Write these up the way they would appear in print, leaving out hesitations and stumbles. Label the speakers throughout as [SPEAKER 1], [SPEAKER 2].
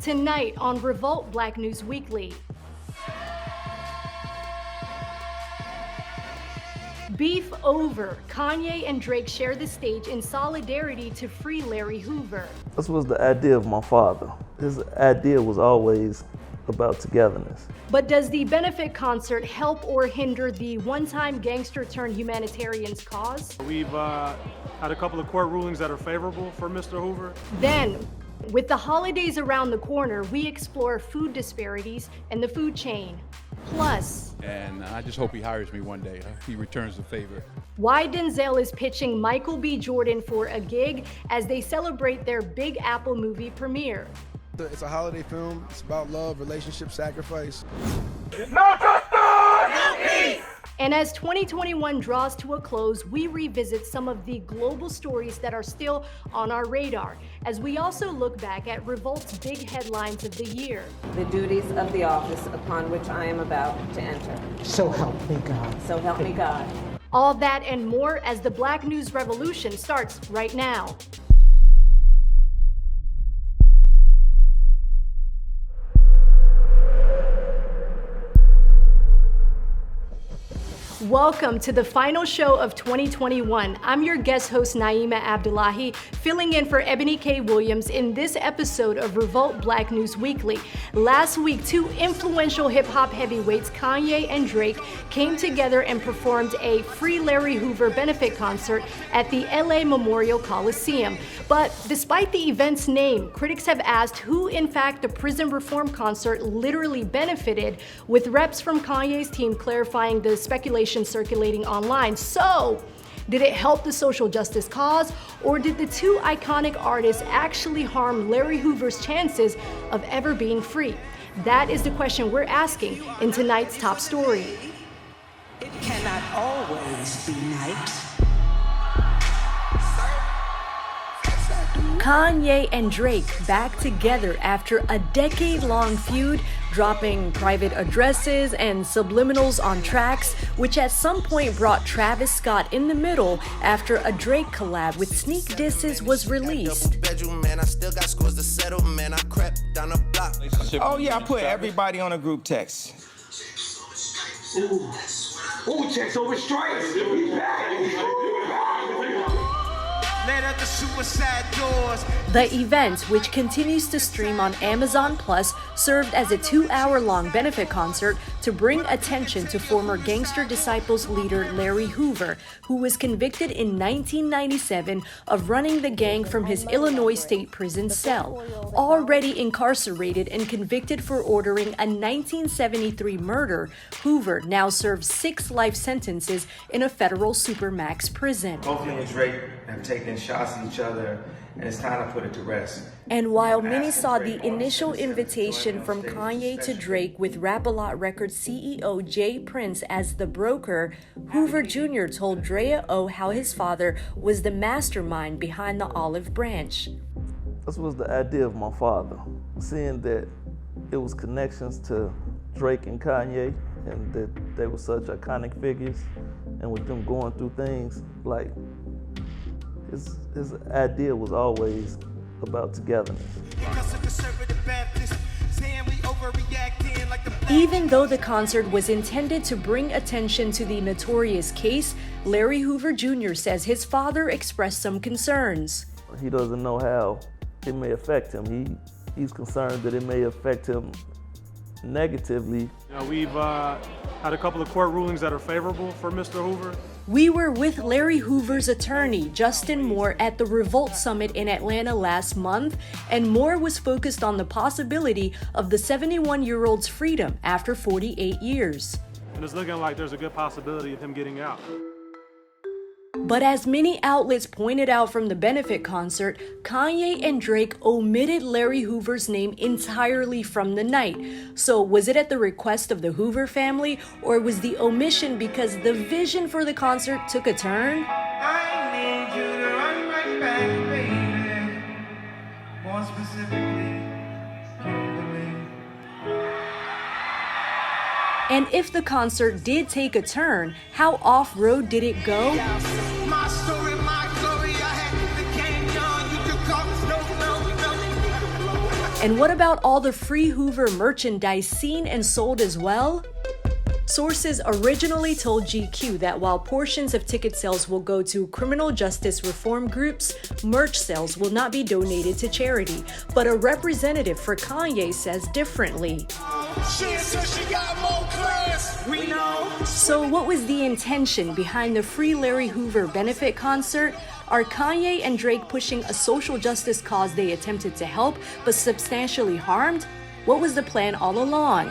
[SPEAKER 1] Tonight on Revolt Black News Weekly. Beef over. Kanye and Drake share the stage in solidarity to free Larry Hoover.
[SPEAKER 2] This was the idea of my father. His idea was always about togetherness.
[SPEAKER 1] But does the benefit concert help or hinder the one-time gangster turned humanitarian's cause?
[SPEAKER 3] We've had a couple of court rulings that are favorable for Mr. Hoover.
[SPEAKER 1] Then, with the holidays around the corner, we explore food disparities and the food chain. Plus,
[SPEAKER 4] and I just hope he hires me one day. He returns the favor.
[SPEAKER 1] Why Denzel is pitching Michael B. Jordan for a gig as they celebrate their Big Apple movie premiere.
[SPEAKER 5] It's a holiday film. It's about love, relationship, sacrifice.
[SPEAKER 6] No justice! No peace!
[SPEAKER 1] And as 2021 draws to a close, we revisit some of the global stories that are still on our radar, as we also look back at Revolt's big headlines of the year.
[SPEAKER 7] The duties of the office upon which I am about to enter.
[SPEAKER 8] So help me God.
[SPEAKER 7] So help me God.
[SPEAKER 1] All that and more as the Black News Revolution starts right now. Welcome to the final show of 2021. I'm your guest host, Naima Abdullahi, filling in for Ebony K. Williams in this episode of Revolt Black News Weekly. Last week, two influential hip-hop heavyweights, Kanye and Drake, came together and performed a Free Larry Hoover Benefit Concert at the LA Memorial Coliseum. But despite the event's name, critics have asked who, in fact, the prison reform concert literally benefited, with reps from Kanye's team clarifying the speculation circulating online. So, did it help the social justice cause, or did the two iconic artists actually harm Larry Hoover's chances of ever being free? That is the question we're asking in tonight's top story.
[SPEAKER 8] It cannot always be night.
[SPEAKER 1] Kanye and Drake back together after a decade-long feud, dropping private addresses and subliminals on tracks, which at some point brought Travis Scott in the middle after a Drake collab with Sneak Disses was released.
[SPEAKER 9] Oh yeah, I put everybody on a group text.
[SPEAKER 6] Ooh, checks over stripes. He's back.
[SPEAKER 9] Let out the suicide doors.
[SPEAKER 1] The event, which continues to stream on Amazon Plus, served as a 2-hour-long benefit concert to bring attention to former Gangster Disciples leader Larry Hoover, who was convicted in 1997 of running the gang from his Illinois State Prison cell. Already incarcerated and convicted for ordering a 1973 murder, Hoover now serves 6 life sentences in a federal supermax prison.
[SPEAKER 10] Both of you and Drake have taken shots at each other, and it's time to put it to rest.
[SPEAKER 1] And while many saw the initial invitation from Kanye to Drake with Rap-A-Lot Records CEO Jay Prince as the broker, Hoover Jr. told Drea O how his father was the mastermind behind the olive branch.
[SPEAKER 2] This was the idea of my father, seeing that it was connections to Drake and Kanye, and that they were such iconic figures, and with them going through things, like, his idea was always about togetherness.
[SPEAKER 1] Even though the concert was intended to bring attention to the notorious case, Larry Hoover Jr. says his father expressed some concerns.
[SPEAKER 2] He doesn't know how it may affect him. He's concerned that it may affect him negatively.
[SPEAKER 3] We've had a couple of court rulings that are favorable for Mr. Hoover.
[SPEAKER 1] We were with Larry Hoover's attorney, Justin Moore, at the Revolt Summit in Atlanta last month, and Moore was focused on the possibility of the 71-year-old's freedom after 48 years.
[SPEAKER 3] And it's looking like there's a good possibility of him getting out.
[SPEAKER 1] But as many outlets pointed out from the benefit concert, Kanye and Drake omitted Larry Hoover's name entirely from the night. So was it at the request of the Hoover family, or was the omission because the vision for the concert took a turn?
[SPEAKER 9] I need you to run right back, baby. More specifically,
[SPEAKER 1] And if the concert did take a turn, how off-road did it go?
[SPEAKER 9] my story, my glory. I had the game young. You could call us no.
[SPEAKER 1] And what about all the free Hoover merchandise seen and sold as well? Sources originally told GQ that while portions of ticket sales will go to criminal justice reform groups, merch sales will not be donated to charity. But a representative for Kanye says differently. So what was the intention behind the free Larry Hoover Benefit Concert? Are Kanye and Drake pushing a social justice cause they attempted to help but substantially harmed? What was the plan all along?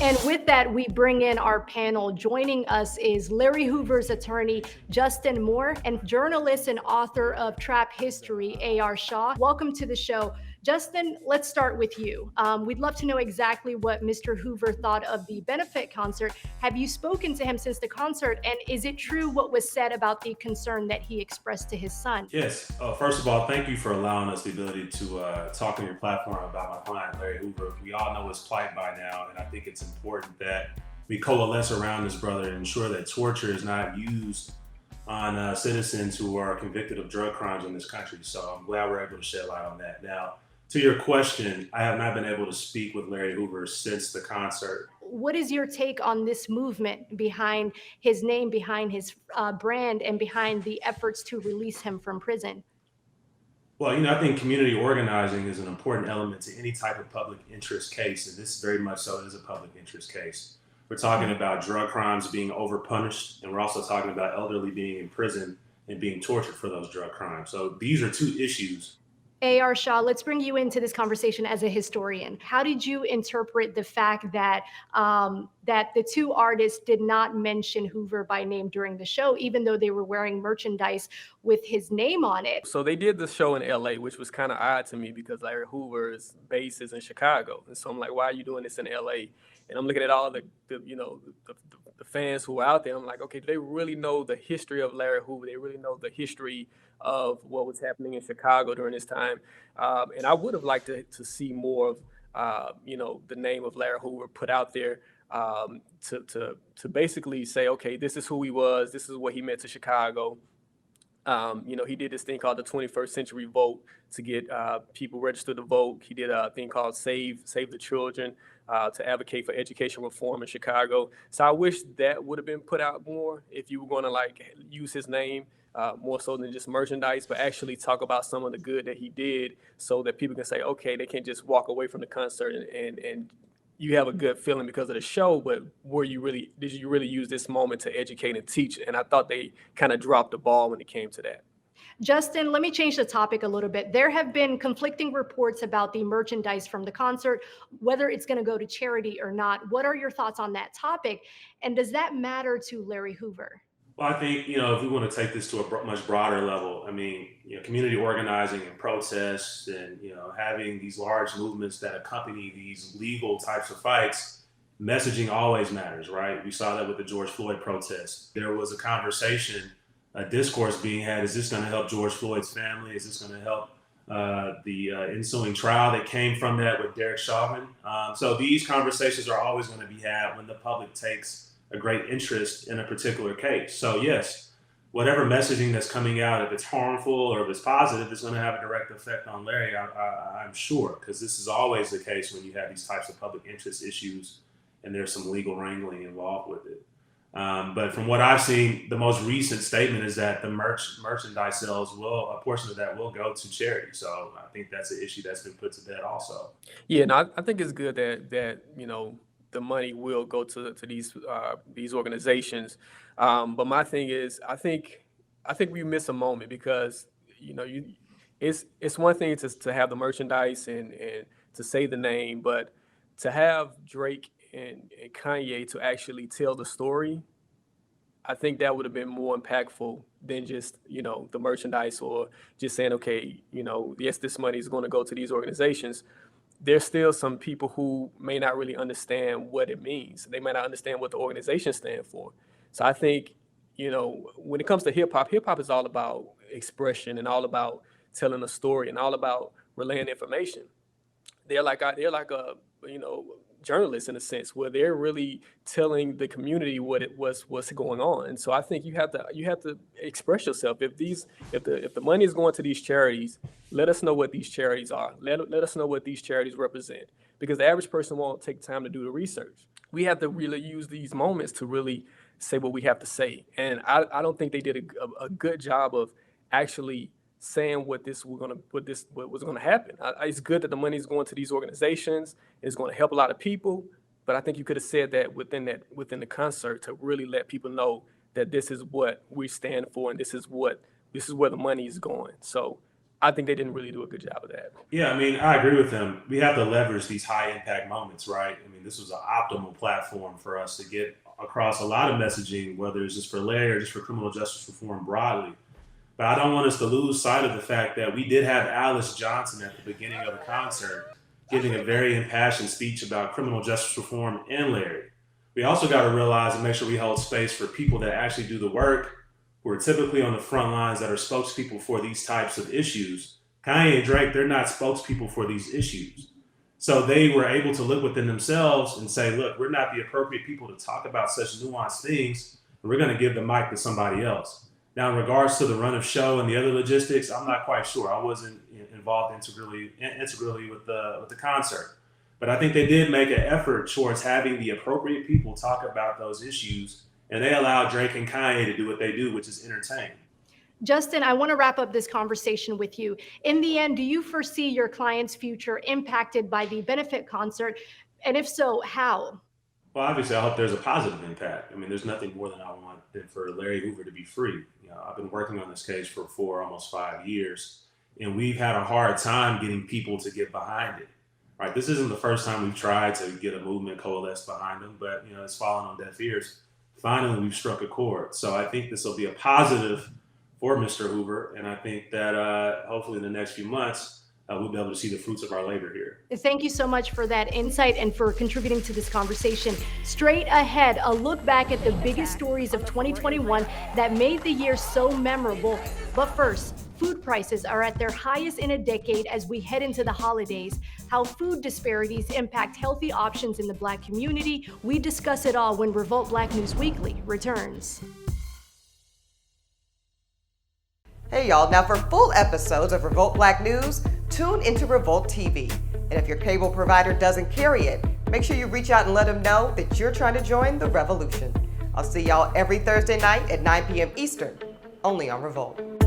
[SPEAKER 1] And with that, we bring in our panel. Joining us is Larry Hoover's attorney, Justin Moore, and journalist and author of Trap History, A.R. Shaw. Welcome to the show. Justin, let's start with you. We'd love to know exactly what Mr. Hoover thought of the benefit concert. Have you spoken to him since the concert? And is it true what was said about the concern that he expressed to his son?
[SPEAKER 11] Yes. First of all, thank you for allowing us the ability to talk on your platform about my client, Larry Hoover. We all know his plight by now, and I think it's important that we coalesce around this brother and ensure that torture is not used on citizens who are convicted of drug crimes in this country. So I'm glad we're able to shed light on that. Now, to your question, I have not been able to speak with Larry Hoover since the concert.
[SPEAKER 1] What is your take on this movement behind his name, behind his brand, and behind the efforts to release him from prison?
[SPEAKER 11] Well, I think community organizing is an important element to any type of public interest case, and this very much so is a public interest case. We're talking about drug crimes being overpunished, and we're also talking about elderly being in prison and being tortured for those drug crimes. So these are two issues.
[SPEAKER 1] A.R. Shaw, let's bring you into this conversation as a historian. How did you interpret the fact that that the two artists did not mention Hoover by name during the show, even though they were wearing merchandise with his name on it?
[SPEAKER 12] So they did the show in LA, which was kind of odd to me because Larry Hoover's base is in Chicago. And so I'm like, why are you doing this in LA? And I'm looking at all the fans who are out there. I'm like, okay, do they really know the history of Larry Hoover? They really know the history of what was happening in Chicago during this time. And I would have liked to see more of, the name of Larry Hoover put out there to basically say, okay, this is who he was. This is what he meant to Chicago. He did this thing called the 21st Century Vote to get people registered to vote. He did a thing called Save the Children to advocate for education reform in Chicago. So I wish that would have been put out more if you were going to use his name more so than just merchandise, but actually talk about some of the good that he did so that people can say, okay, they can't just walk away from the concert and you have a good feeling because of the show, but did you really use this moment to educate and teach? And I thought they kind of dropped the ball when it came to that.
[SPEAKER 1] Justin, let me change the topic a little bit. There have been conflicting reports about the merchandise from the concert, whether it's going to go to charity or not. What are your thoughts on that topic? And does that matter to Larry Hoover?
[SPEAKER 11] Well, I think, if we want to take this to a much broader level, community organizing and protests and, having these large movements that accompany these legal types of fights, messaging always matters, right? We saw that with the George Floyd protests. There was a conversation, a discourse being had. Is this going to help George Floyd's family? Is this going to help the ensuing trial that came from that with Derek Chauvin? So these conversations are always going to be had when the public takes a great interest in a particular case. So yes, whatever messaging that's coming out, if it's harmful or if it's positive, it's going to have a direct effect on Larry, I'm sure, because this is always the case when you have these types of public interest issues and there's some legal wrangling involved with it. But from what I've seen, the most recent statement is that the merchandise sales a portion of that will go to charity. So I think that's an issue that's been put to bed also.
[SPEAKER 12] Yeah, no, I think it's good that the money will go to these organizations. But my thing is, I think we miss a moment because it's one thing to have the merchandise and to say the name, but to have Drake and Kanye to actually tell the story, I think that would have been more impactful than just the merchandise or just saying, okay, yes, this money is going to go to these organizations. There's still some people who may not really understand what it means. They may not understand what the organization stands for. So I think, when it comes to hip hop is all about expression and all about telling a story and all about relaying information. They're like a journalists in a sense, where they're really telling the community what's going on. And so I think you have to express yourself. If the money is going to these charities, let us know what these charities are. Let us know what these charities represent, because the average person won't take time to do the research. We have to really use these moments to really say what we have to say. And I don't think they did a good job of actually saying what was going to happen. It's good that the money is going to these organizations. It's going to help a lot of people, but I think you could have said that within the concert to really let people know that this is what we stand for and this is where the money is going. So I think they didn't really do a good job of that.
[SPEAKER 11] Yeah, I mean, I agree with them. We have to leverage these high impact moments, right? I mean, this was an optimal platform for us to get across a lot of messaging, whether it's just for Larry or just for criminal justice reform broadly. But I don't want us to lose sight of the fact that we did have Alice Johnson at the beginning of the concert giving a very impassioned speech about criminal justice reform and Larry. We also got to realize and make sure we hold space for people that actually do the work, who are typically on the front lines, that are spokespeople for these types of issues. Kanye and Drake, they're not spokespeople for these issues. So they were able to look within themselves and say, look, we're not the appropriate people to talk about such nuanced things, and we're going to give the mic to somebody else. Now, in regards to the run of show and the other logistics, I'm not quite sure. I wasn't involved integrally with the concert. But I think they did make an effort towards having the appropriate people talk about those issues, and they allowed Drake and Kanye to do what they do, which is entertain.
[SPEAKER 1] Justin, I want to wrap up this conversation with you. In the end, do you foresee your client's future impacted by the benefit concert? And if so, how?
[SPEAKER 11] Well, obviously, I hope there's a positive impact. I mean, there's nothing more than I want than for Larry Hoover to be free. You know, I've been working on this case for almost 5 years, and we've had a hard time getting people to get behind it. Right? This isn't the first time we've tried to get a movement coalesced behind them, but it's fallen on deaf ears. Finally, we've struck a chord. So I think this will be a positive for Mr. Hoover, and I think that hopefully in the next few months, we'll be able to see the fruits of our labor here.
[SPEAKER 1] Thank you so much for that insight and for contributing to this conversation. Straight ahead, a look back at the biggest stories of 2021 that made the year so memorable. But first, food prices are at their highest in a decade as we head into the holidays. How food disparities impact healthy options in the Black community. We discuss it all when Revolt Black News Weekly returns.
[SPEAKER 13] Hey y'all, now for full episodes of Revolt Black News, tune into Revolt TV. And if your cable provider doesn't carry it, make sure you reach out and let them know that you're trying to join the revolution. I'll see y'all every Thursday night at 9 p.m. Eastern, only on Revolt.